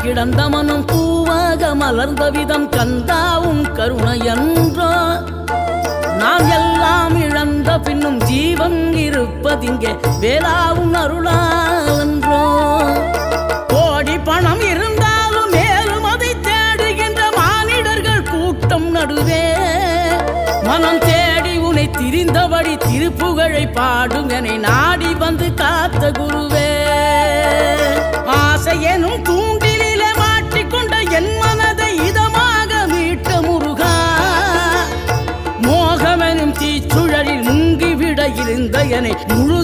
கிடந்த மனம் பூவாக மலர்ந்த விதம் கந்தாவும் கருணையன்றோ நாம் எல்லாம் இழந்த பின்னும் ஜீவன் இருப்பதிங்கே வேளாவும் அருளான்றோ கோடி பணம் இருந்தாலும் மேலும் அதை தேடுகின்ற மானிடர்கள் கூட்டம் நடுவே மனம் தேடி உனை திரிந்தபடி திருப்புகழை பாடும் என நாடி வந்து காத்த குருவே ஆசை எனும் தூண்டிலே மாட்டிக்கொண்ட என் மனதை இதமாக மீட்ட முருகா மோகமெனும் தீச்சுழலில் முங்கிவிட இருந்த என்னை முழு